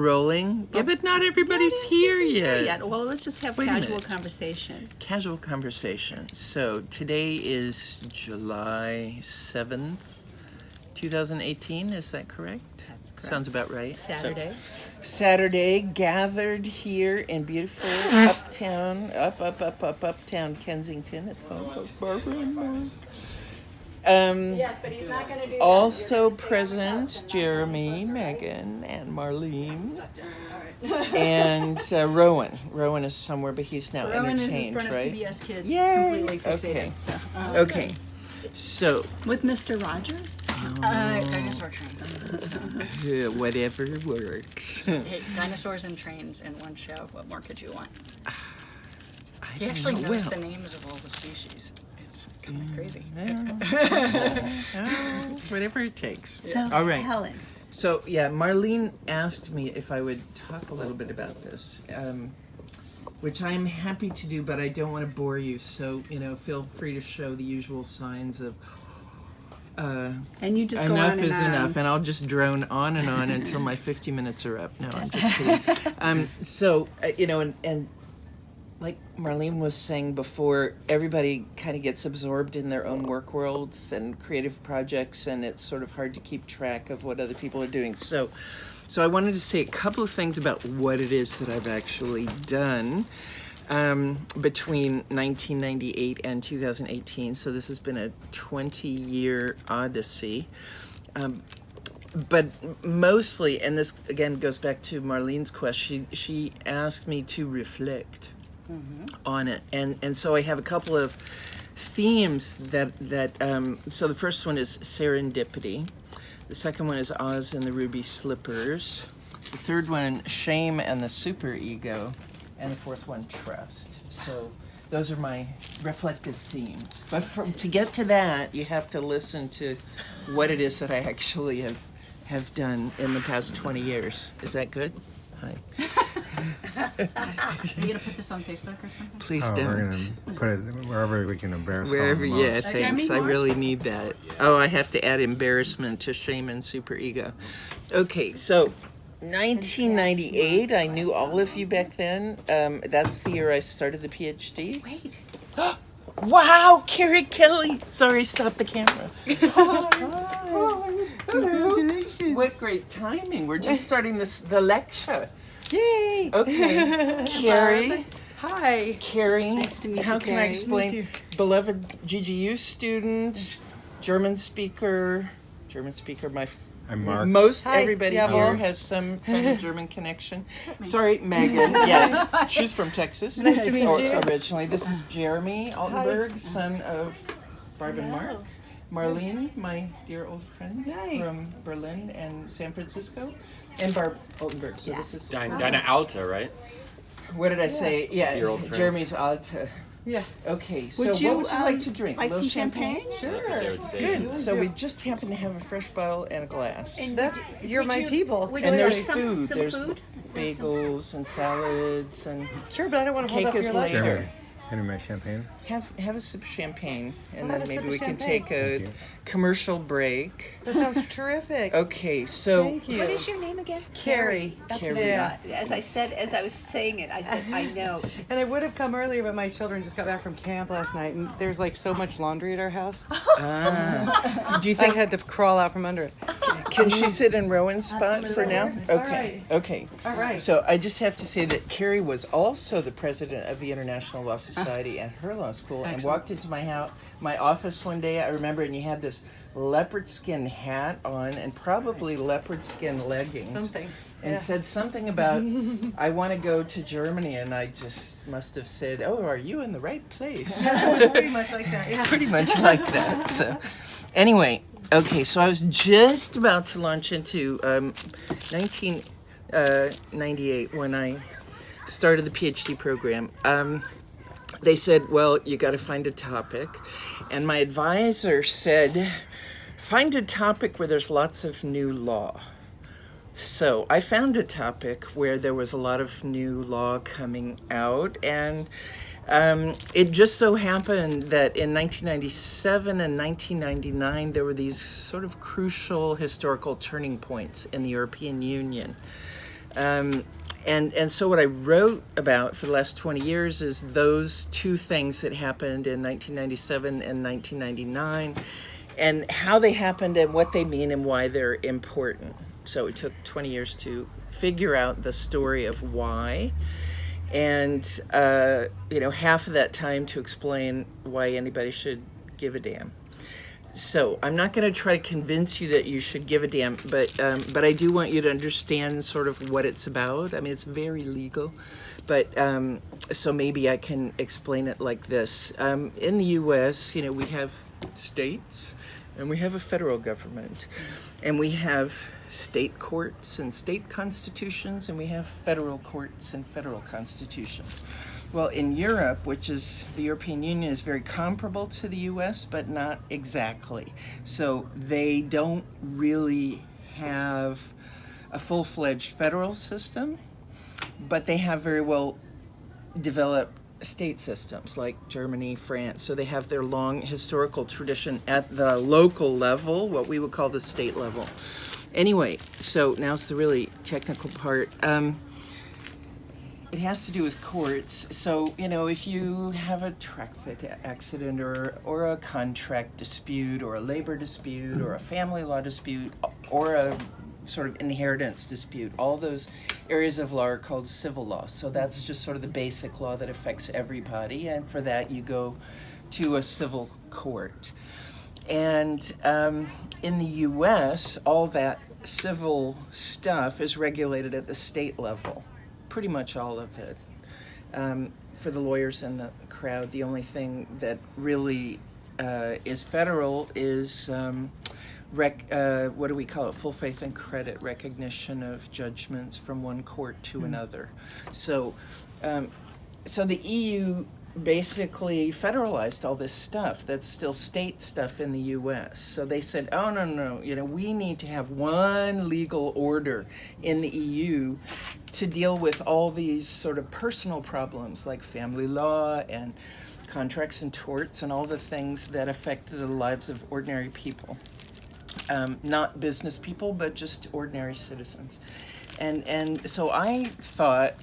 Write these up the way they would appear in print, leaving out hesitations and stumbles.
rolling? Yeah, but not everybody's here yet. Well, let's just have Wait a casual minute. conversation. Casual conversation. So today is July 7th, 2018. Is that correct? That's correct. Sounds about right. Saturday. So, Saturday, gathered here in beautiful uptown, uptown Kensington at the home of Barbara and Mark. Yes, but he's not going to do that. Also present, Jeremy, Megan, and Marlene, and Rowan. Rowan is somewhere, but he's now Rowan is in entertained, front of right? PBS Kids, Yay! completely fixated. Okay. So, Okay, so with Mr. Rogers? Dinosaur trains. whatever works. Hey, dinosaurs and trains in one show. What more could you want? I He don't actually know. knows Well, the names of all the species. It's kind of crazy. whatever it takes. So, All right. Helen, So, yeah, Marlene asked me if I would talk a little bit about this, which I'm happy to do, but I don't want to bore you. So, feel free to show the usual signs of And you just go enough on and is on. enough, and I'll just drone on and on until my 50 minutes are up. No, I'm just kidding. So, and like Marlene was saying before, everybody kind of gets absorbed in their own work worlds and creative projects, and it's sort of hard to keep track of what other people are doing. So I wanted to say a couple of things about what it is that I've actually done between 1998 and 2018. So this has been a 20-year odyssey. But mostly, and this again goes back to Marlene's question, she asked me to reflect on it. And so I have a couple of themes that so the first one is serendipity. The second one is Oz and the Ruby Slippers. The third one, shame and the superego. And the fourth one, trust. So those are my reflective themes. But to get to that, you have to listen to what it is that I actually have done in the past 20 years. Is that good? Hi. Are you going to put this on Facebook or something? Please We're don't. going to put it wherever we can embarrass Wherever, Helen yeah, most. thanks. I really need that. Oh, I have to add embarrassment to shame and superego. Okay, so 1998, I knew all of you back then. That's the year I started the PhD. Wait. Wow, Carrie Kelly. Sorry, stop the camera. congratulations. What great timing. We're just starting the lecture. Yay! Okay, Carrie. Hi. Carrie, Nice to meet you, how can I Carrie. explain? Me Beloved GGU student, German speaker. I'm Mark. Most Hi, everybody jawohl. here has some kind of German connection. Sorry, Megan. Yeah, she's from Texas. Nice to meet or- you. Originally, this is Jeremy Altenberg, son of Barb and Mark. Marlene, my dear old friend Nice. from Berlin and San Francisco, and Barb Altenberg. So this is Dinah Alta, right? what did I say? Yeah, Dear old friend. Jeremy's Alta. Yeah. Okay, so Would you, what would you like to drink? like A little some champagne? That's what they would say. Good. So we just happen to have a fresh bottle and a glass. You're my people. Would And you there's like food. some There's food? bagels and salads and Sure, but I don't want to hold cake up is your lecture. later. Any of my champagne? Have a sip of champagne, and I'll then have a maybe sip we of can champagne. take a Thank you. commercial break. That sounds terrific. Okay, so Thank you. What is your name again? Carrie. That's Carrie. what I Yeah. thought. As I was saying it, I said, I know. And I would have come earlier, but my children just got back from camp last night, and there's like so much laundry at our house. do you I think had to crawl out from under it. can she sit in Rowan's spot for now? All Okay, right. okay. All right. So I just have to say that Carrie was also the president of the International Law Society at her law school, and walked into my office one day. I remember, and you had this leopard skin hat on, and probably leopard skin leggings. Something. And Yeah. said something about, I want to go to Germany, and I just must have said, oh, are you in the right place? Pretty much like that. Yeah. Pretty much like that. So, anyway, okay, so I was just about to launch into 1998 when I started the PhD program. They said, well, you got to find a topic. And my advisor said, find a topic where there's lots of new law. So I found a topic where there was a lot of new law coming out, and it just so happened that in 1997 and 1999 there were these sort of crucial historical turning points in the European Union. And so what I wrote about for the last 20 years is those two things that happened in 1997 and 1999, and how they happened and what they mean and why they're important. So it took 20 years to figure out the story of why, and half of that time to explain why anybody should give a damn. So I'm not going to try to convince you that you should give a damn, but I do want you to understand sort of what it's about. I mean, it's very legal, but so maybe I can explain it like this. In the U.S., we have states, and we have a federal government, and we have state courts and state constitutions, and we have federal courts and federal constitutions. Well, in Europe, which is the European Union, is very comparable to the U.S., but not exactly. So they don't really have a full-fledged federal system, but they have very well developed state systems like Germany, France. So they have their long historical tradition at the local level, what we would call the state level. Anyway, so now's the really technical part. It has to do with courts. So, if you have a traffic accident or a contract dispute or a labor dispute or a family law dispute or a sort of inheritance dispute, all those areas of law are called civil law. So that's just sort of the basic law that affects everybody. And for that, you go to a civil court. And in the U.S., all that civil stuff is regulated at the state level. Pretty much all of it. For the lawyers in the crowd, the only thing that really is federal is what do we call it? Full faith and credit recognition of judgments from one court to another. So the EU basically federalized all this stuff that's still state stuff in the U.S. So they said, oh, no, we need to have one legal order in the EU to deal with all these sort of personal problems like family law and contracts and torts and all the things that affect the lives of ordinary people. Not business people, but just ordinary citizens. And so I thought,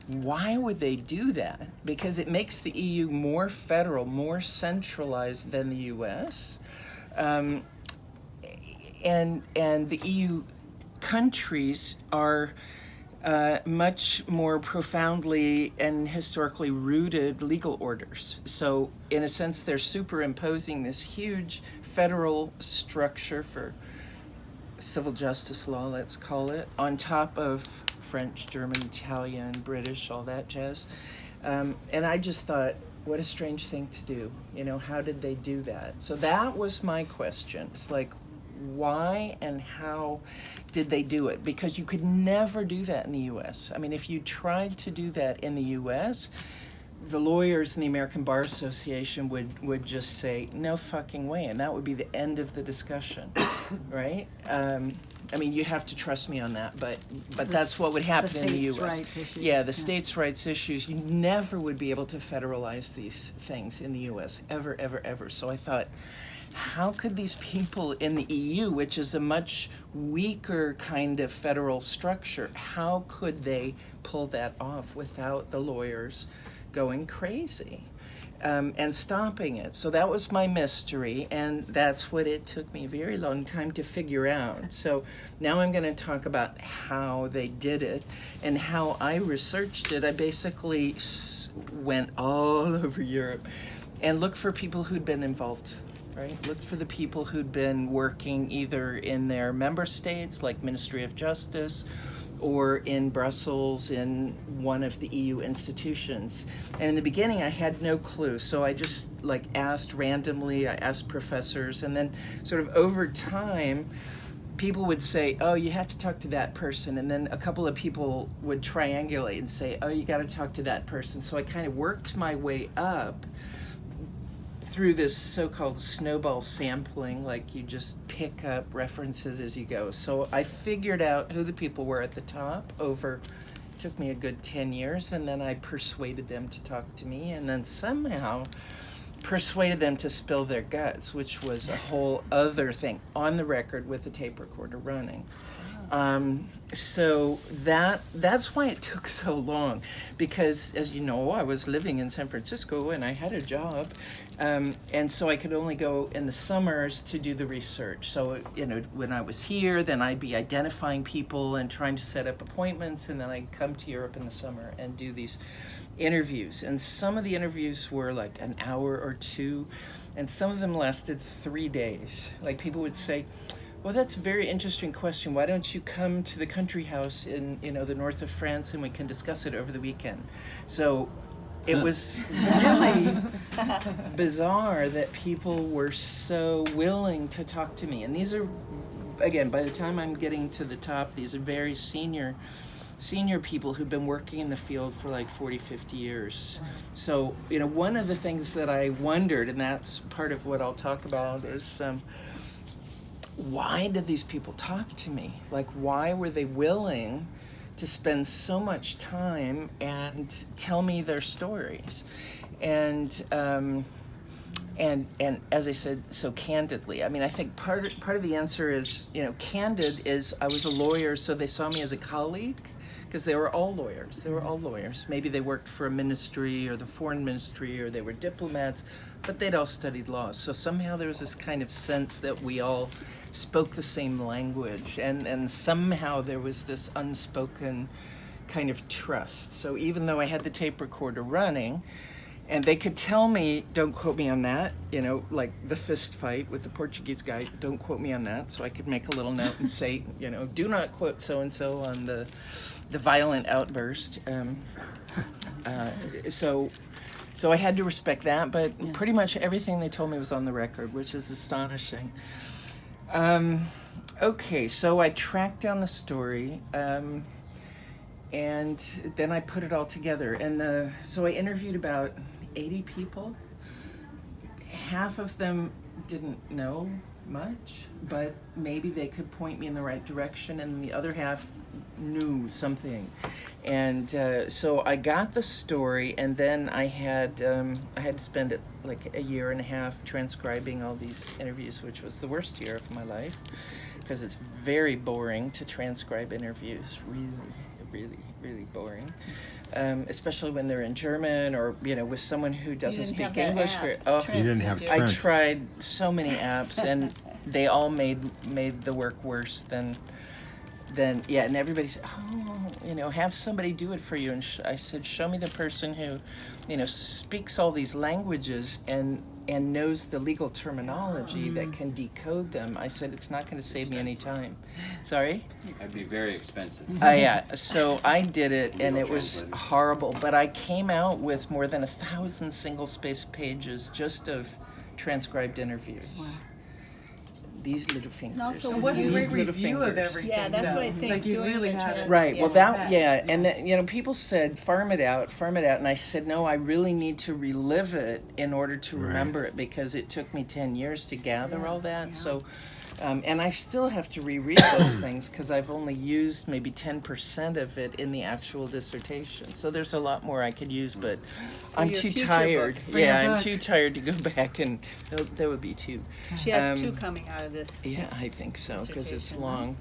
why would they do that? Because it makes the EU more federal, more centralized than the U.S. And the EU countries are much more profoundly and historically rooted legal orders. So in a sense, they're superimposing this huge federal structure for civil justice law, let's call it, on top of French, German, Italian, British, all that jazz. And I just thought, what a strange thing to do. How did they do that? So that was my question. It's like, why and how did they do it? Because you could never do that in the U.S. I mean, if you tried to do that in the U.S., the lawyers in the American Bar Association would just say, no fucking way, and that would be the end of the discussion, right? I mean, you have to trust me on that, but that's what would happen in the U.S. states' rights issues. Yeah, the states' rights issues. You never would be able to federalize these things in the U.S., ever, ever, ever. So I thought, how could these people in the EU, which is a much weaker kind of federal structure, how could they pull that off without the lawyers going crazy and stopping it? So that was my mystery, and that's what it took me a very long time to figure out. So now I'm going to talk about how they did it and how I researched it. I basically went all over Europe and looked for people who'd been involved. Right? Looked for the people who'd been working either in their member states, like Ministry of Justice, or in Brussels in one of the EU institutions. And in the beginning, I had no clue, so I just asked randomly. I asked professors, and then sort of over time, people would say, oh, you have to talk to that person, and then a couple of people would triangulate and say, oh, you got to talk to that person. So I kind of worked my way up through this so-called snowball sampling, like you just pick up references as you go. So I figured out who the people were at the top took me a good 10 years, and then I persuaded them to talk to me, and then somehow persuaded them to spill their guts, which was a whole other thing, on the record with the tape recorder running. So that's why it took so long, because as you know, I was living in San Francisco and I had a job, and so I could only go in the summers to do the research. So when I was here, then I'd be identifying people and trying to set up appointments, and then I'd come to Europe in the summer and do these interviews. And some of the interviews were like an hour or two, and some of them lasted 3 days. Like people would say, well, that's a very interesting question. Why don't you come to the country house in the north of France and we can discuss it over the weekend? So it was really bizarre that people were so willing to talk to me. And these are, again, by the time I'm getting to the top, these are very senior people who've been working in the field for like 40, 50 years. So, one of the things that I wondered, and that's part of what I'll talk about, is why did these people talk to me? Like, why were they willing to spend so much time and tell me their stories? And as I said so candidly, I mean, I think part of the answer is, candid is I was a lawyer, so they saw me as a colleague, because they were all lawyers. Maybe they worked for a ministry or the foreign ministry, or they were diplomats, but they'd all studied law. So somehow there was this kind of sense that we all spoke the same language, and somehow there was this unspoken kind of trust. So even though I had the tape recorder running, and they could tell me, don't quote me on that, like the fist fight with the Portuguese guy, don't quote me on that, so I could make a little note and say, do not quote so-and-so on the violent outburst. So I had to respect that, but pretty much everything they told me was on the record, which is astonishing. Okay, so I tracked down the story, and then I put it all together. And so I interviewed about 80 people. Half of them didn't know much, but maybe they could point me in the right direction, and the other half knew something. And so I got the story, and then I had to spend like a year and a half transcribing all these interviews, which was the worst year of my life, because it's very boring to transcribe interviews. Really boring, especially when they're in German, or with someone who doesn't speak English. You didn't have I Trent. tried so many apps, and they all made the work worse than and everybody said, have somebody do it for you. And I said, show me the person who speaks all these languages and knows the legal terminology that can decode them. I said, it's not going to save me any time. Sorry? That'd be very expensive. Yeah, so I did it, and it was horrible, but I came out with more than 1,000 single-spaced pages just of transcribed interviews. Wow. These little fingers. And also, What a These great little review of fingers. everything. Yeah, that's what I think, Like you doing really the had trans- it. Right. Yeah. Well, and then people said farm it out, and I said no, I really need to relive it in order to remember it, because it took me 10 years to gather all that. So, and I still have to reread those things, because I've only used maybe 10% of it in the actual dissertation. So there's a lot more I could use, but I'm your too future tired. book. For your Yeah, I'm book. too tired to go back, and there would be two. She has Um, 2 coming out of this. Yeah, this I think so, because it's dissertation,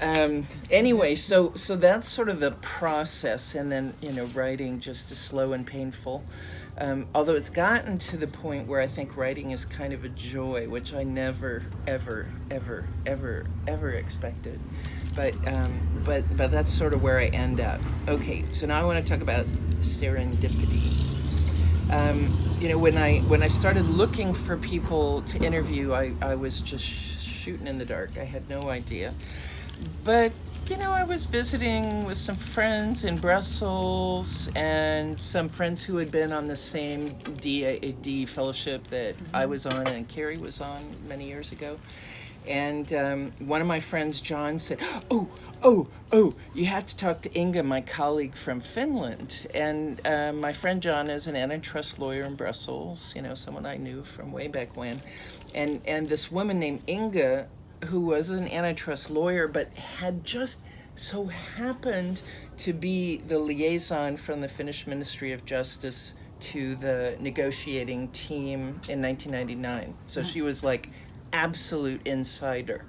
long. Anyway, so that's sort of the process, and then writing just is slow and painful. Although it's gotten to the point where I think writing is kind of a joy, which I never, ever expected. But that's sort of where I end up. Okay, so now I want to talk about serendipity. When I started looking for people to interview, I was just shooting in the dark. I had no idea. But I was visiting with some friends in Brussels, and some friends who had been on the same DAD fellowship that I was on and Carrie was on many years ago. And one of my friends, John, said, oh, you have to talk to Inga, my colleague from Finland. And my friend John is an antitrust lawyer in Brussels, someone I knew from way back when. And this woman named Inga, who was an antitrust lawyer, but had just so happened to be the liaison from the Finnish Ministry of Justice to the negotiating team in 1999. So she was like absolute insider.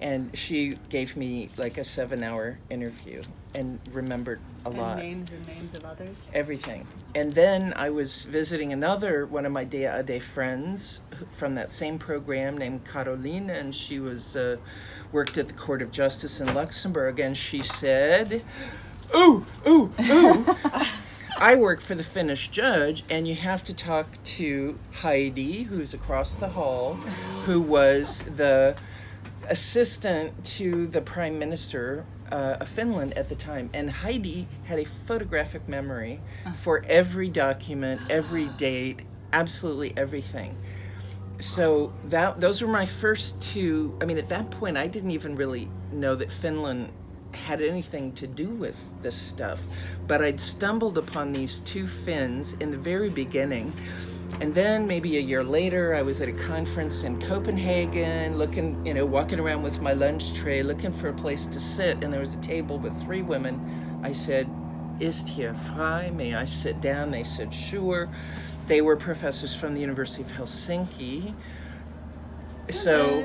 And she gave me like a 7-hour interview and remembered a lot. Names of others. Everything. And then I was visiting another one of my day friends from that same program named Carolina, and she was worked at the Court of Justice in Luxembourg, and she said, "Ooh, ooh, ooh." I work for the Finnish judge, and you have to talk to Heidi, who's across the hall, who was the assistant to the Prime Minister of Finland at the time. And Heidi had a photographic memory for every document, every date, absolutely everything. So those were my first two. I mean, at that point, I didn't even really know that Finland had anything to do with this stuff. But I'd stumbled upon these two Finns in the very beginning. And then maybe a year later, I was at a conference in Copenhagen, walking around with my lunch tray, looking for a place to sit. And there was a table with 3 women. I said, "Ist hier frei? May I sit down?" They said, "Sure." They were professors from the University of Helsinki. So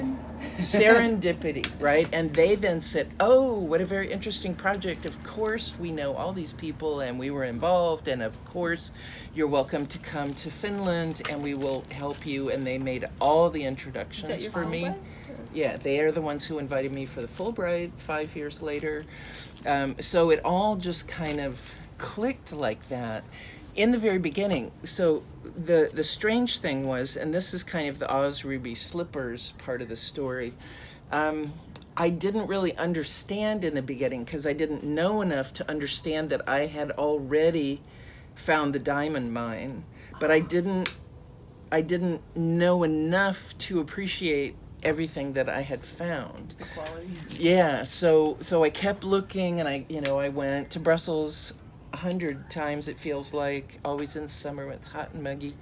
serendipity, right? And they then said, "Oh, what a very interesting project. Of course, we know all these people and we were involved. And of course, you're welcome to come to Finland and we will help you." And they made all the introductions for me. Yeah, they are the ones who invited me for the Fulbright 5 years later. So it all just kind of clicked like that in the very beginning. So the strange thing was, and this is kind of the Oz Ruby Slippers part of the story, I didn't really understand in the beginning because I didn't know enough to understand that I had already found the diamond mine, but I didn't know enough to appreciate everything that I had found. The quality. Yeah, so I kept looking, and I went to Brussels 100 times, it feels like, always in summer when it's hot and muggy.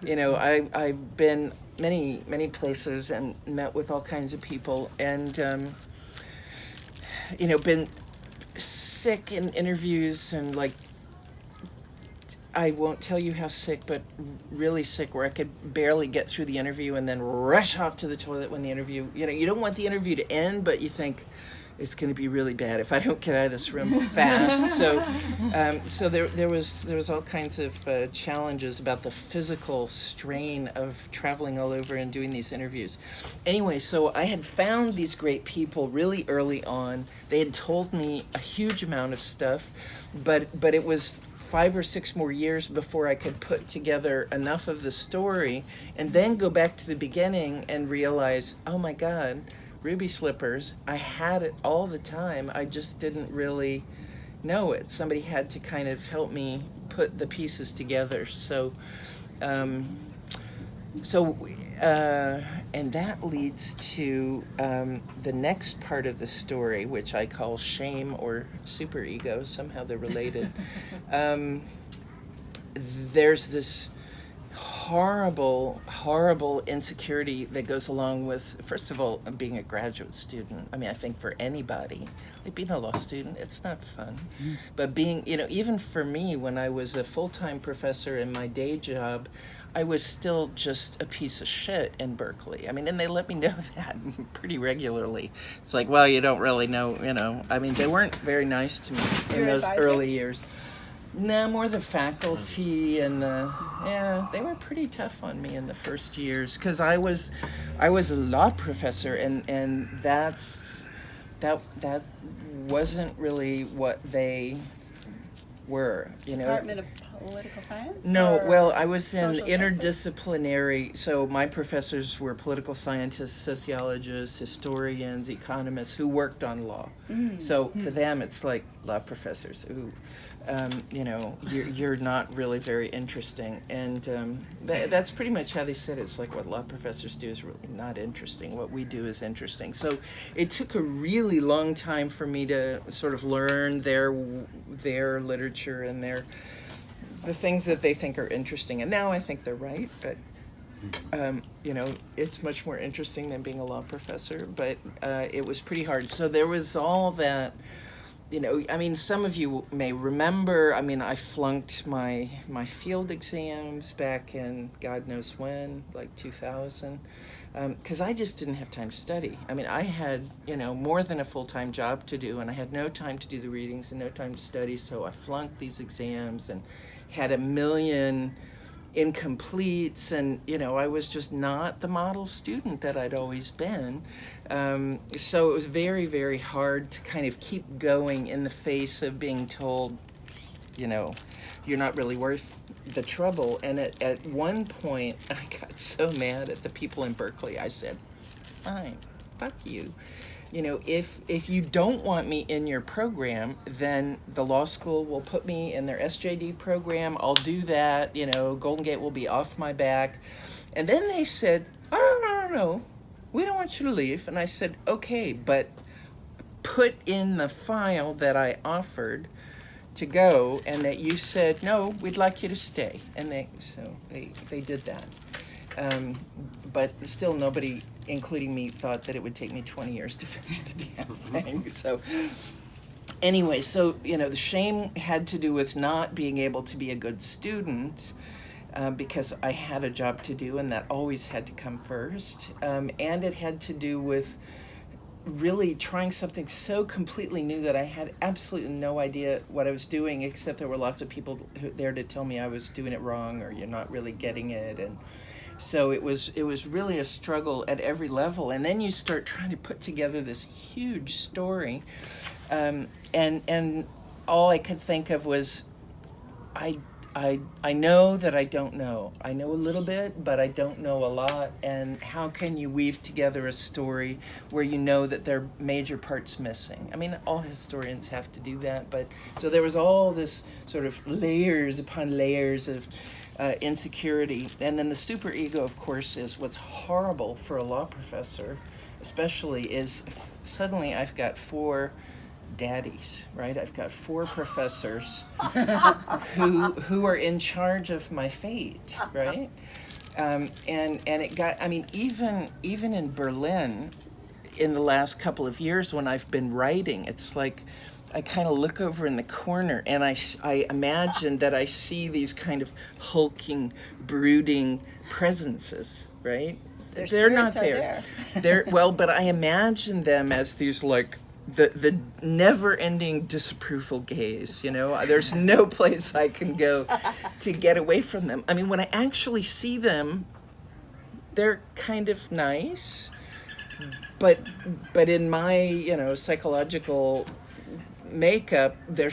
I've been many places and met with all kinds of people, and been sick in interviews, and like, I won't tell you how sick, but really sick, where I could barely get through the interview and then rush off to the toilet when the interview, you don't want the interview to end, but you think, it's going to be really bad if I don't get out of this room fast. So there was all kinds of challenges about the physical strain of traveling all over and doing these interviews. Anyway, so I had found these great people really early on. They had told me a huge amount of stuff, but it was 5 or 6 more years before I could put together enough of the story and then go back to the beginning and realize, oh my God, Ruby Slippers, I had it all the time. I just didn't really know it. Somebody had to kind of help me put the pieces together. And that leads to the next part of the story, which I call shame or superego. Somehow they're related. There's this horrible insecurity that goes along with, first of all, being a graduate student. I mean, I think for anybody, like being a law student, it's not fun. But being, even for me, when I was a full-time professor in my day job, I was still just a piece of shit in Berkeley. I mean, and they let me know that pretty regularly. It's like, well, you don't really know, I mean, they weren't very nice to me in those early years. No, more the faculty and they were pretty tough on me in the first years because I was a law professor, and that wasn't really what they were, Department of Political Science? No, or well, I was in social justice? interdisciplinary, so my professors were political scientists, sociologists, historians, economists who worked on law. So for them, it's like law professors who, you're not really very interesting. And that's pretty much how they said it. It's like what law professors do is really not interesting. What we do is interesting. So it took a really long time for me to sort of learn their literature and the things that they think are interesting. And now I think they're right, but it's much more interesting than being a law professor, but it was pretty hard. So there was all that, I mean, some of you may remember, I flunked my field exams back in God knows when, like 2000. because I just didn't have time to study. I mean, I had, more than a full-time job to do, and I had no time to do the readings and no time to study, so I flunked these exams and had a million incompletes, and, I was just not the model student that I'd always been. So it was very, very hard to kind of keep going in the face of being told, you're not really worth the trouble. And at one point, I got so mad at the people in Berkeley, I said, fine, fuck you. If you don't want me in your program, then the law school will put me in their SJD program. I'll do that. Golden Gate will be off my back. And then they said, oh, no. We don't want you to leave. And I said, okay, but put in the file that I offered to go and that you said, no, we'd like you to stay. And they did that. But still nobody, including me, thought that it would take me 20 years to finish the damn thing. So anyway, the shame had to do with not being able to be a good student, because I had a job to do and that always had to come first. And it had to do with really trying something so completely new that I had absolutely no idea what I was doing, except there were lots of people there to tell me I was doing it wrong or you're not really getting it. And so it was really a struggle at every level. And then you start trying to put together this huge story. And all I could think of was, I know that I don't know. I know a little bit, but I don't know a lot. And how can you weave together a story where you know that there are major parts missing? I mean, all historians have to do that. But so there was all this sort of layers upon layers of insecurity. And then the superego, of course, is what's horrible for a law professor, especially, is suddenly I've got 4 daddies, right? I've got 4 professors who are in charge of my fate, right? And it got, I mean, even in Berlin, in the last couple of years when I've been writing, it's like I kind of look over in the corner and I imagine that I see these kind of hulking, brooding presences, right? They're not there. But I imagine them as these like the never-ending disapproval gaze, There's no place I can go to get away from them. I mean, when I actually see them, they're kind of nice, but in my, psychological makeup, they're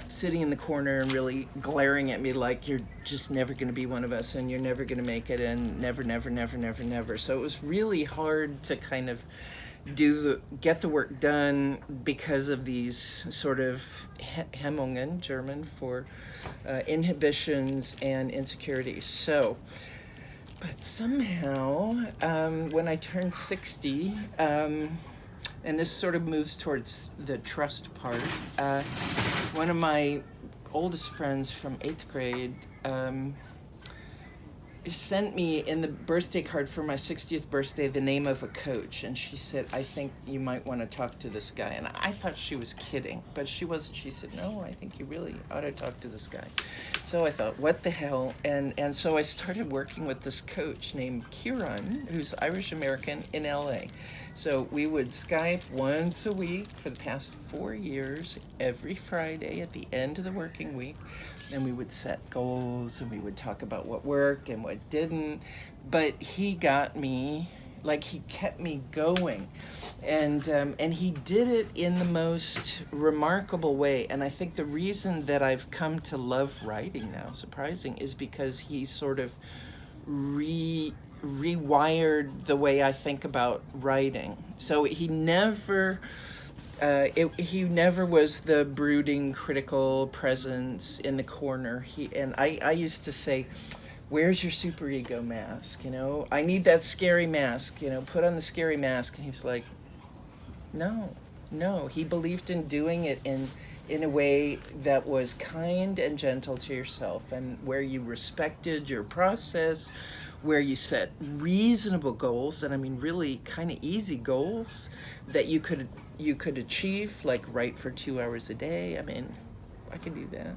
sitting in the corner and really glaring at me like, you're just never going to be one of us and you're never going to make it and never, never, never, never, never. So it was really hard to kind of get the work done because of these sort of Hemmungen, German for inhibitions and insecurities. So, but somehow, when I turned 60, and this sort of moves towards the trust part, one of my oldest friends from 8th grade sent me in the birthday card for my 60th birthday the name of a coach, and she said, I think you might want to talk to this guy. And I thought she was kidding, but she wasn't. She said, no, I think you really ought to talk to this guy. So I thought, what the hell? And so I started working with this coach named Kieran, who's Irish American in LA. So we would Skype once a week for the past 4 years, every Friday at the end of the working week. And we would set goals and we would talk about what worked and what didn't. But he got me, like he kept me going. And he did it in the most remarkable way. And I think the reason that I've come to love writing now, surprising, is because he sort of rewired the way I think about writing. So he never was the brooding, critical presence in the corner. I used to say, where's your superego mask? I need that scary mask, put on the scary mask. And he was like, no. He believed in doing it in a way that was kind and gentle to yourself, and where you respected your process, where you set reasonable goals, and I mean really kind of easy goals that you could achieve, like write for 2 hours a day. I mean, I can do that.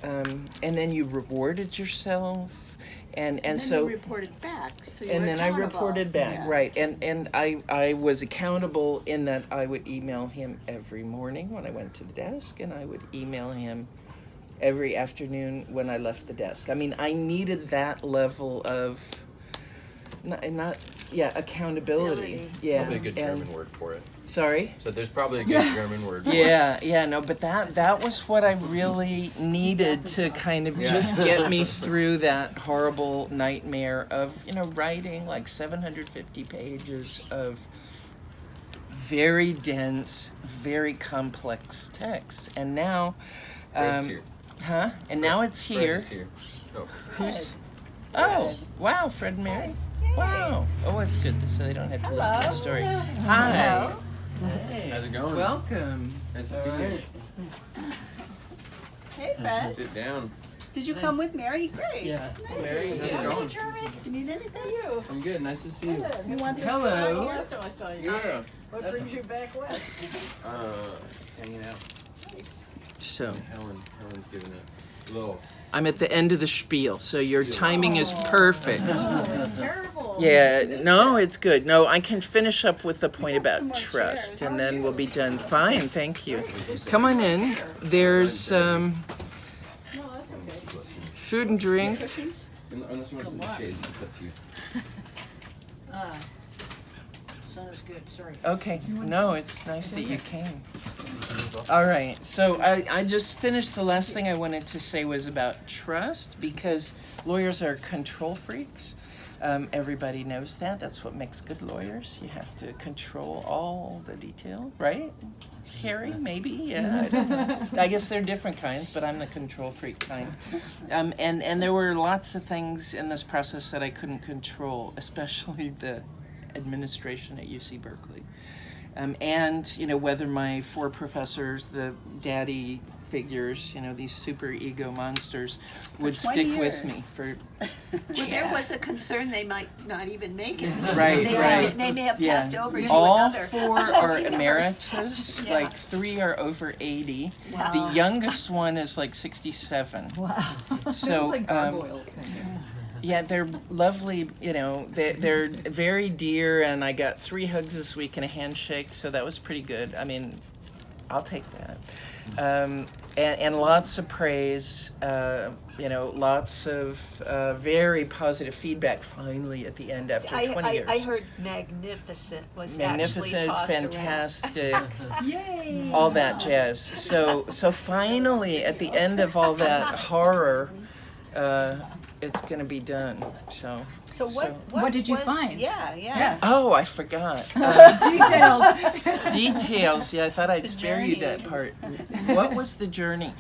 and then you rewarded yourself, and then so. you reported back, so you And were then I accountable. reported back, Yeah. right? And I was accountable in that I would email him every morning when I went to the desk, and I would email him every afternoon when I left the desk. I mean, I needed that level of accountability. Ability. Yeah. Probably a good and- German word for it. Sorry. So there's probably a good German word for it. Yeah, no, but that was what I really needed to kind of just get me through that horrible nightmare of, writing like 750 pages of very dense, very complex text. And now, Fred's here. huh? And now it's Fred here. is here. Oh, Who's? Oh, wow, Fred and Mary. Wow. Oh, it's good so they don't have to listen to the story. Hi. how's it going? Welcome. Nice to see you. Hey, Fred. Sit down. Did you come with Mary? Great. Yeah. Nice Mary, to meet how's it you. going? Do you need anything? I'm good. Nice to see you. You want this? Hello. Last time I saw you. Yeah. What brings you back west? Just hanging out. So, Helen's giving a little. I'm at the end of the spiel, so your timing is perfect. It's terrible. Yeah, no, it's good. No, I can finish up with the point about some more trust, chairs. and then we'll be done. Fine, thank you. Come on in. There's No, that's okay. food and drink. Cushions? Unless you want some shades, it's up to you. Sun is good. Sorry. Okay, no, it's nice that you came. All right, so I just finished. The last thing I wanted to say was about trust, because lawyers are control freaks. Everybody knows that. That's what makes good lawyers. You have to control all the detail, right? Harry, maybe? Yeah, I don't know. I guess they're different kinds, but I'm the control freak kind. And there were lots of things in this process that I couldn't control, especially the administration at UC Berkeley. And, whether my 4 professors, the daddy figures, these super ego monsters, would 20 stick with me years. for... Well, there was a concern they might not even make it. Right, they, right. They may have Yeah. passed over to All another. 4 are universe. emeritus, Yeah. like 3 are over 80. Wow. The youngest one is like 67. Wow. So, yeah, they're lovely, they're very dear, and I got 3 hugs this week and a handshake, so that was pretty good. I mean, I'll take that. And lots of praise, lots of very positive feedback finally at the end after 20 years. I heard magnificent was Magnificent, actually tossed fantastic, Yay. all that jazz. So finally, at the end of all that horror, it's going to be done. So What did you find? Yeah. oh, I forgot. Details. Details. Yeah, I thought I'd spare you journey. that part. What was the journey?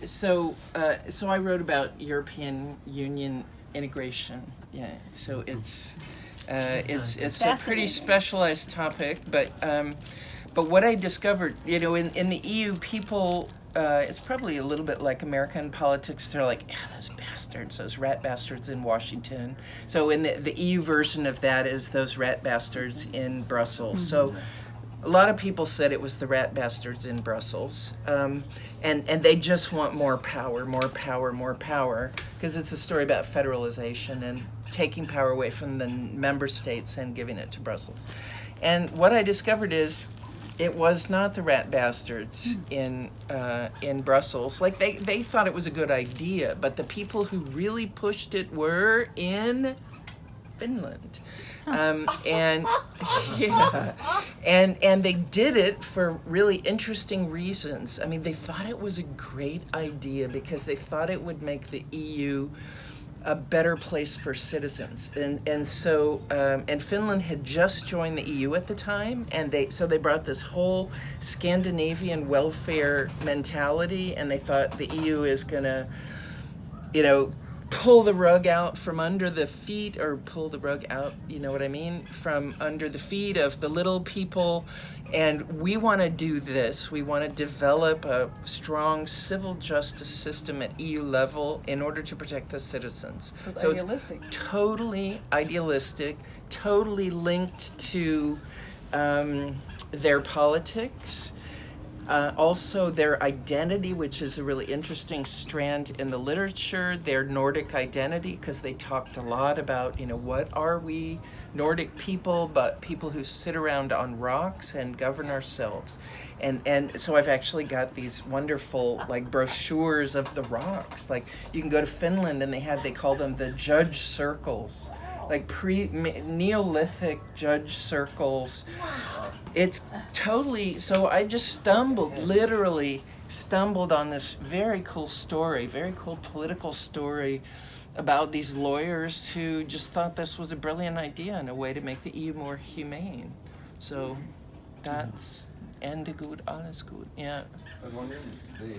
So I wrote about European Union integration. Yeah. So it's a pretty Fascinating. specialized topic, but what I discovered, in the EU, people. It's probably a little bit like American politics. They're like, those bastards, those rat bastards in Washington. So in the EU version of that is those rat bastards in Brussels. So a lot of people said it was the rat bastards in Brussels. And they just want more power, because it's a story about federalization and taking power away from the member states and giving it to Brussels. And what I discovered is, it was not the rat bastards in Brussels. Like they thought it was a good idea, but the people who really pushed it were in Finland, and they did it for really interesting reasons. I mean, they thought it was a great idea because they thought it would make the EU a better place for citizens, and Finland had just joined the EU at the time, and they brought this whole Scandinavian welfare mentality, and they thought the EU is gonna, pull the rug out from under the feet, or pull the rug out, you know what I mean, from under the feet of the little people. And we want to do this. We want to develop a strong civil justice system at EU level in order to protect the citizens. So idealistic. it's totally idealistic, totally linked to their politics. Also, their identity, which is a really interesting strand in the literature, their Nordic identity, because they talked a lot about, what are we, Nordic people, but people who sit around on rocks and govern ourselves. And so I've actually got these wonderful brochures of the rocks. Like you can go to Finland and they call them the judge circles, like Neolithic judge circles. It's totally, so I just literally stumbled on this very cool story, very cool political story about these lawyers who just thought this was a brilliant idea and a way to make the EU more humane. So that's ende good, alles gut. Yeah. I was wondering.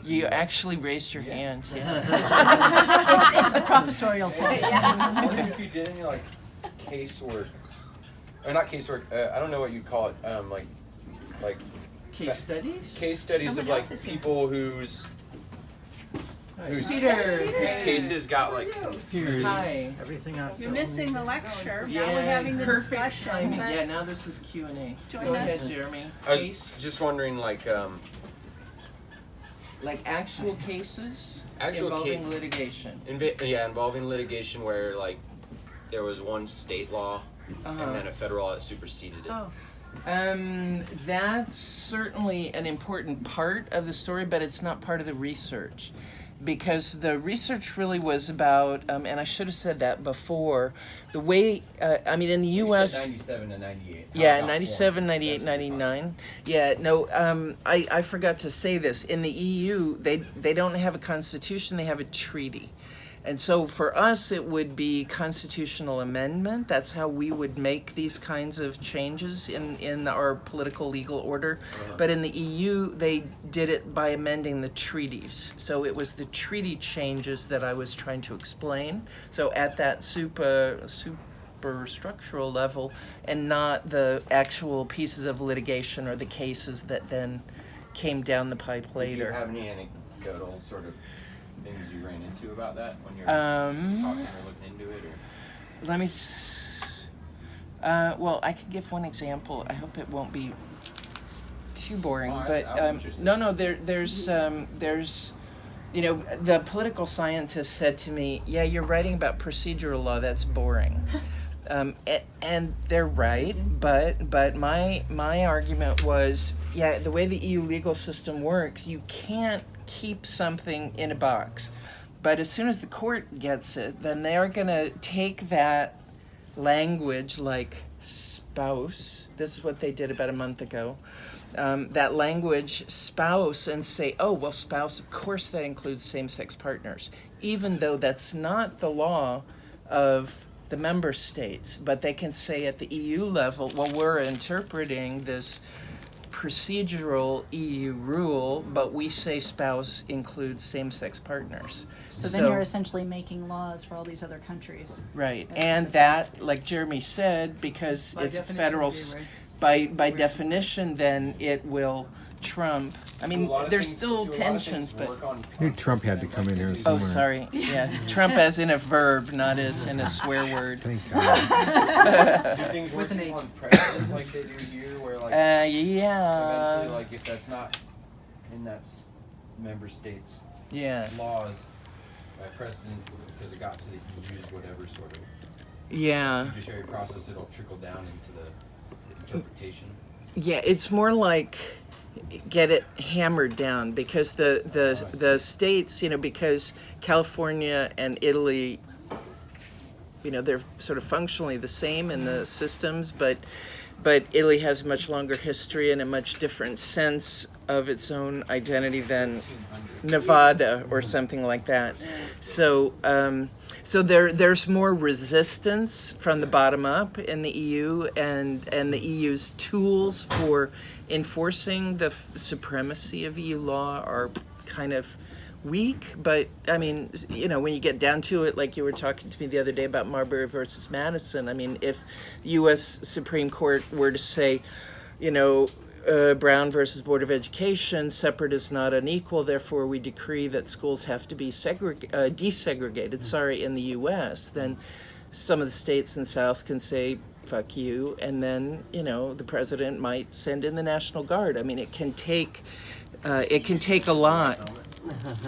You actually raised your hand. Yeah. It's the professorial type. I wonder if you did any casework, or not casework. I don't know what you'd call it. Like Case studies? case studies Someone of else's hand. people whose Peter. cases got confused. Hi. Everything on You're missing the lecture. Yeah, Now we're having the perfect discussion. timing. but- Yeah, now this is Q&A. Join Go us. ahead, Jeremy. I was Case, just wondering, actual cases Actual involving litigation. involving litigation where there was one state law Uh-huh. and then a federal law that superseded it. Oh, That's certainly an important part of the story, but it's not part of the research. Because the research really was about, and I should have said that before, the way, in the U.S. 97 to 98. Yeah, 97, 98, 99. Yeah, no, I forgot to say this. In the EU, they don't have a constitution, they have a treaty. And so for us, it would be constitutional amendment. That's how we would make these kinds of changes in our political legal order. But in the EU, they did it by amending the treaties. So it was the treaty changes that I was trying to explain. So at that superstructural level, and not the actual pieces of litigation or the cases that then came down the pipe Do you later. have any anecdotal sort of things you ran into about that when you're talking or looking into it? Or? Let me. Well, I could give one example. I hope it won't be too boring. Oh, But I'm interested. no. There's the political scientist said to me, "Yeah, you're writing about procedural law. That's boring." And they're right, but my argument was, the way the EU legal system works, you can't keep something in a box. But as soon as the court gets it, then they're going to take that language like spouse. This is what they did about a month ago. That language spouse, and say, oh, well, spouse, of course that includes same-sex partners, even though that's not the law of the member states. But they can say at the EU level, well, we're interpreting this procedural EU rule, but we say spouse includes same-sex partners. so then you're essentially making laws for all these other countries. Right, and that, like Jeremy said, because By it's definition, federal, it'd be by definition, then it will trump. I mean, there's still tensions, but. I knew Trump had to come in here somewhere. Oh, sorry. Yeah, Trump as in a verb, not as in a swear word. Thank God. Do things With an working H. on precedent like they do here, where Yeah. eventually, if that's not in that member state's Yeah. laws by precedent, because it got to the EU's whatever sort of Yeah. judiciary process, it'll trickle down into the interpretation. Yeah, it's more like get it hammered down, because the states, because California and Italy, they're sort of functionally the same in the systems, but Italy has a much longer history and a much different sense of its own identity than Nevada or something like that. So there's more resistance from the bottom up in the EU, and the EU's tools for enforcing the supremacy of EU law are kind of weak. But I mean, when you get down to it, like you were talking to me the other day about Marbury versus Madison, I mean, if U.S. Supreme Court were to say, Brown versus Board of Education, separate is not unequal, therefore we decree that schools have to be desegregated, in the U.S., then some of the states in the South can say, fuck you, and then, the president might send in the National Guard. I mean, it can take It can take a lot.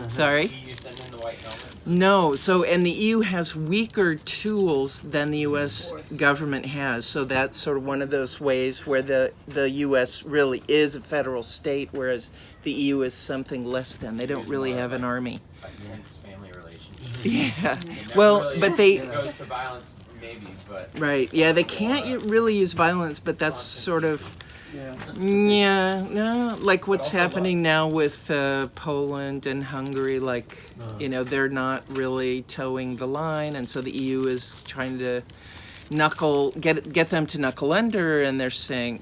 Sorry? EU send in the white helmets? No, so and the EU has weaker tools than the US government has. So that's sort of one of those ways where the US really is a federal state, whereas the EU is something less than. They don't really have an army. A tense family relationship. Yeah. It never Well, really but they goes to violence, maybe, but right. Yeah, they can't really use violence, but that's sort of yeah, no, like what's also happening now with Poland and Hungary, like, you know, they're not really towing the line, and so the EU is trying to get them to knuckle under, and they're saying,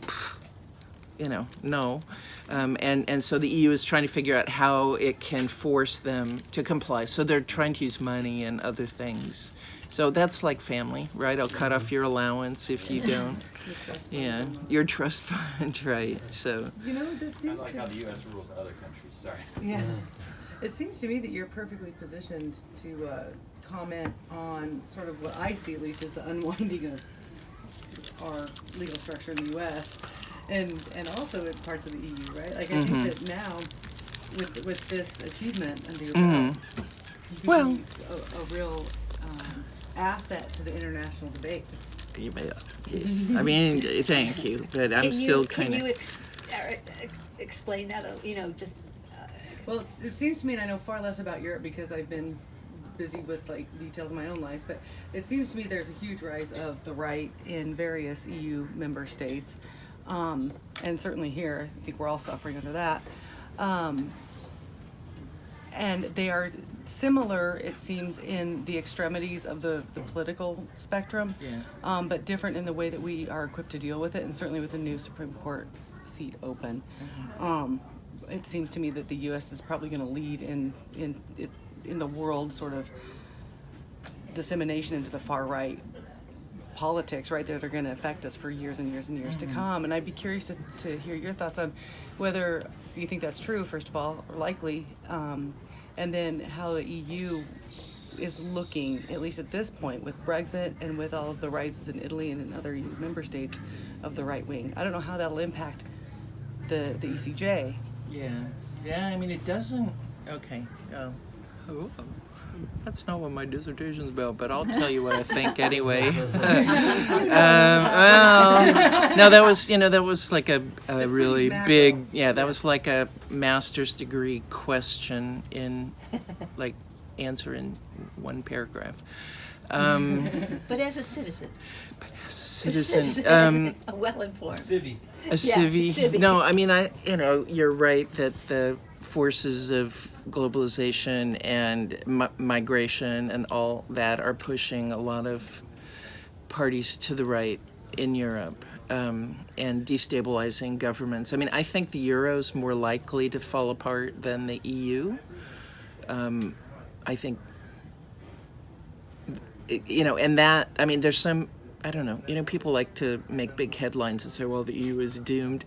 you know, no. And so the EU is trying to figure out how it can force them to comply. So they're trying to use money and other things. So that's like family, right? I'll cut off your allowance if you don't. Yeah, your trust fund, right? So You know, this I seems like to how the U.S. rules other countries. Sorry. yeah. It seems to me that you're perfectly positioned to comment on sort of what I see, at least, as the unwinding of our legal structure in the U.S. and also in parts of the EU, right? Like I think that now, with this achievement under your belt, you can Well- be a real asset to the international debate. yes, I mean, thank you, but I'm still kind Can of. you explain that, you know, just, Well, it seems to me, and I know far less about Europe because I've been busy with like details of my own life, but it seems to me there's a huge rise of the right in various EU member states, and certainly here, I think we're all suffering under that. And they are similar, it seems, in the extremities of the political spectrum, Yeah. but different in the way that we are equipped to deal with it, and certainly with the new Supreme Court seat open. It seems to me that the U.S. is probably going to lead in the world sort of dissemination into the far right politics, right, that are going to affect us for years and years and years to come. And I'd be curious to hear your thoughts on whether you think that's true, first of all, or likely, and then how the EU is looking, at least at this point, with Brexit and with all of the rises in Italy and in other EU member states of the right wing. I don't know how that'll impact the ECJ. Yeah, I mean, it doesn't. Okay. Oh, that's not what my dissertation's about, but I'll tell you what I think anyway. Well, no, that was like a really macro. big, yeah, that was like a master's degree question in, like, answer in one paragraph. but as a citizen, Citizen, well-informed. Civvy. a civvy. civvy. No, I mean, you're right that the forces of globalization and migration and all that are pushing a lot of parties to the right in Europe, and destabilizing governments. I mean, I think the euro's more likely to fall apart than the EU. I think, and that, I mean, there's some, I don't know, people like to make big headlines and say, well, the EU is doomed.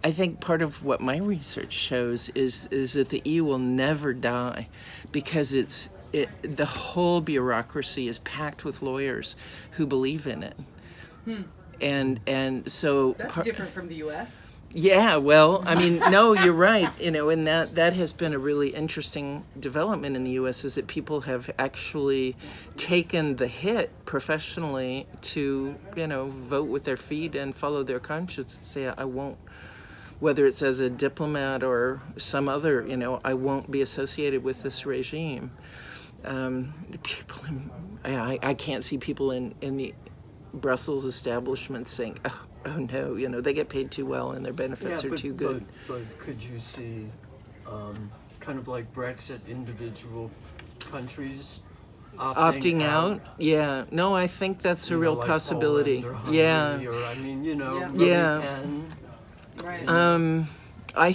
I think part of what my research shows is that the EU will never die because the whole bureaucracy is packed with lawyers who believe in it. And so That's different from the U.S. yeah, well, I mean, no, you're right. And that has been a really interesting development in the U.S. is that people have actually taken the hit professionally to, vote with their feet and follow their conscience and say, I won't, whether it's as a diplomat or some other, I won't be associated with this regime. I can't see people in the Brussels establishment saying, oh no, they get paid too well and their benefits are too good. But could you see, kind of like Brexit, individual countries Opting out? Yeah. No, I think that's a real like possibility. Poland or Yeah. Hungary, or I mean, Yeah. pen. Right. I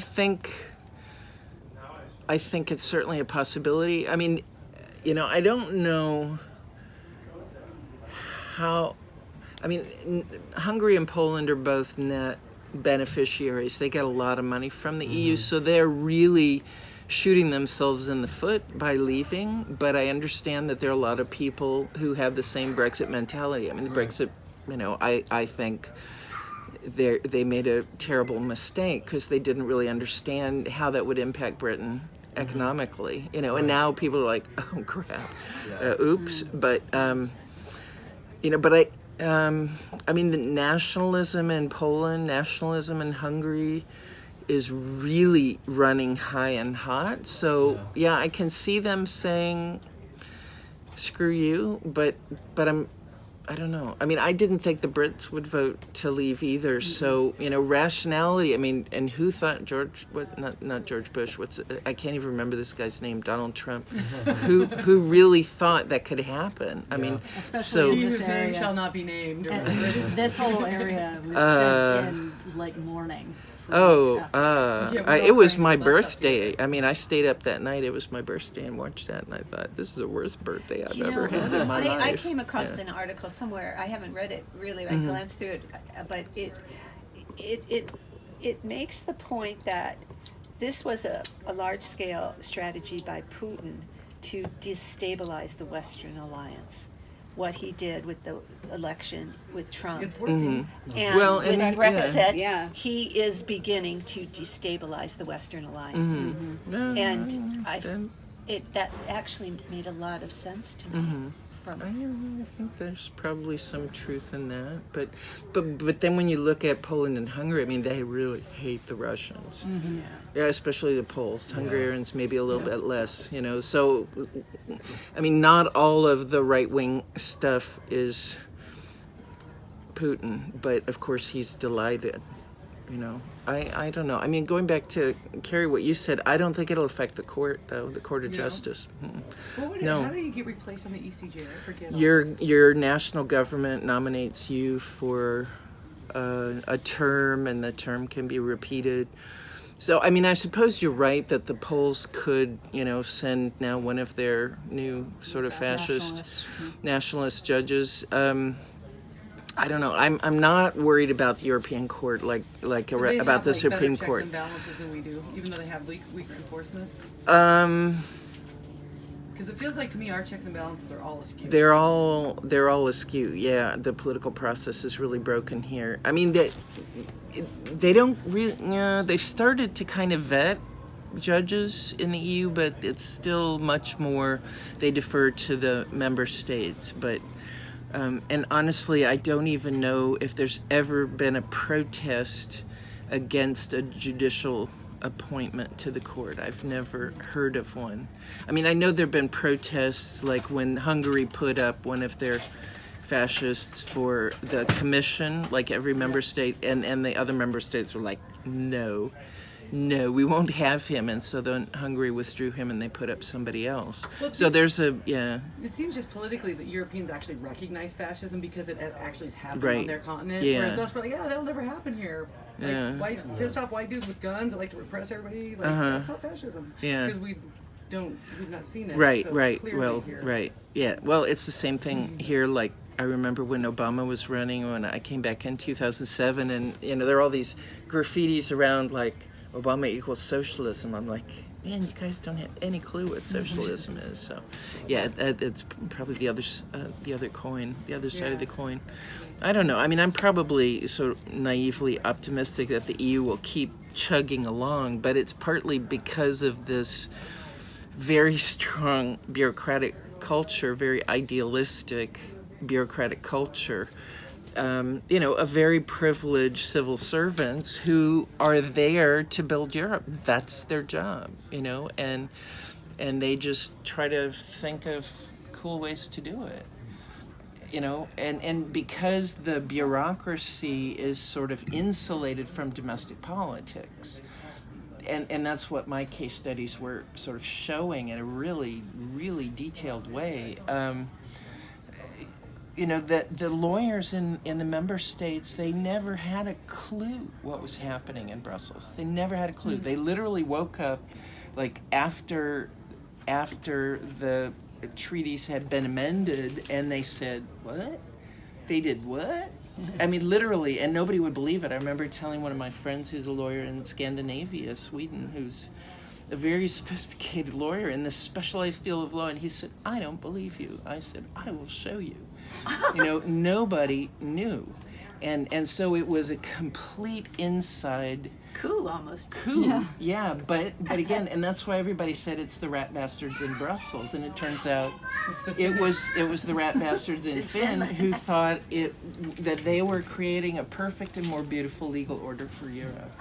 think it's certainly a possibility. I mean, I don't know how. I mean, Hungary and Poland are both net beneficiaries. They get a lot of money from the EU, so they're really shooting themselves in the foot by leaving. But I understand that there are a lot of people who have the same Brexit mentality. I mean, Brexit, I think they made a terrible mistake because they didn't really understand how that would impact Britain economically, and now people are like, oh crap, oops. But I mean, the nationalism in Poland, nationalism in Hungary is really running high and hot. So yeah, I can see them saying, screw you, but I don't know. I mean, I didn't think the Brits would vote to leave either. So, rationality. I mean, and who thought not George Bush? I can't even remember this guy's name. Donald Trump. who really thought that could happen? I mean, Especially in He this whose name area. shall not be named. And this whole area was just in like mourning. Yeah, it was we my all find all that stuff birthday. I mean, I stayed up that night. It was my birthday and watched that, and I thought, this is the worst birthday I've ever had in my life. I came across an article somewhere. I haven't read it really. I glanced through it, but it makes the point that this was a large-scale strategy by Putin to destabilize the Western alliance. What he did with the election with Trump. It's working. And Well, with and- Brexit, he is beginning to destabilize the Western alliance. And that actually made a lot of sense to me. I think there's probably some truth in that, but then when you look at Poland and Hungary, I mean, they really hate the Russians. Yeah, especially the Poles. Hungarians maybe a little bit less, So, I mean, not all of the right-wing stuff is Putin, but of course he's delighted. I don't know. I mean, going back to Carrie, what you said, I don't think it'll affect the court, though, the Court of Justice. Well, No. How do you get replaced on the ECJ? I forget. Your national government nominates you for a term, and the term can be repeated. So, I mean, I suppose you're right that the Poles could, send now one of their new sort of fascist nationalist judges. I don't know. I'm not worried about the European Court like about the Supreme Court. Checks and balances than we do, even though they have weak enforcement. Because it feels like to me our checks and balances are all askew. They're all askew. Yeah, the political process is really broken here. I mean, they don't really. They've started to kind of vet judges in the EU, but it's still much more. They defer to the member states, but. And honestly, I don't even know if there's ever been a protest against a judicial appointment to the court. I've never heard of one. I mean, I know there have been protests, like when Hungary put up one of their fascists for the commission, like every member state, and the other member states were like, no, we won't have him. And so then Hungary withdrew him and they put up somebody else. Well, So there's It seems just politically that Europeans actually recognize fascism because it actually has happened Right. on their continent. Yeah. Whereas us, we're like, that'll never happen here. Like, Yeah. pissed off white dudes with guns that like to repress everybody. Like, that's not fascism. Yeah. Because we've not seen it. Right, so right. clearly Well, here. right. Yeah. Well, it's the same thing here. Like, I remember when Obama was running, when I came back in 2007, and, there are all these graffitis around, like, Obama equals socialism. I'm like, man, you guys don't have any clue what socialism is. So, yeah, it's probably the other coin, the other side of the coin. I don't know. I mean, I'm probably sort of naively optimistic that the EU will keep chugging along, but it's partly because of this very strong bureaucratic culture, very idealistic bureaucratic culture. A very privileged civil servants who are there to build Europe. That's their job, and they just try to think of cool ways to do it. And because the bureaucracy is sort of insulated from domestic politics, and that's what my case studies were sort of showing in a really, really detailed way. The lawyers in the member states, they never had a clue what was happening in Brussels. They never had a clue. They literally woke up, like, after the treaties had been amended, and they said, what? They did what? I mean, literally, and nobody would believe it. I remember telling one of my friends who's a lawyer in Scandinavia, Sweden, who's a very sophisticated lawyer in this specialized field of law, and he said, I don't believe you. I said, I will show you. Nobody knew. And so it was a complete inside Coup almost. coup. Yeah, but again, and that's why everybody said it's the rat bastards in Brussels, and it turns out it was the rat bastards in Finn who thought that they were creating a perfect and more beautiful legal order for Europe.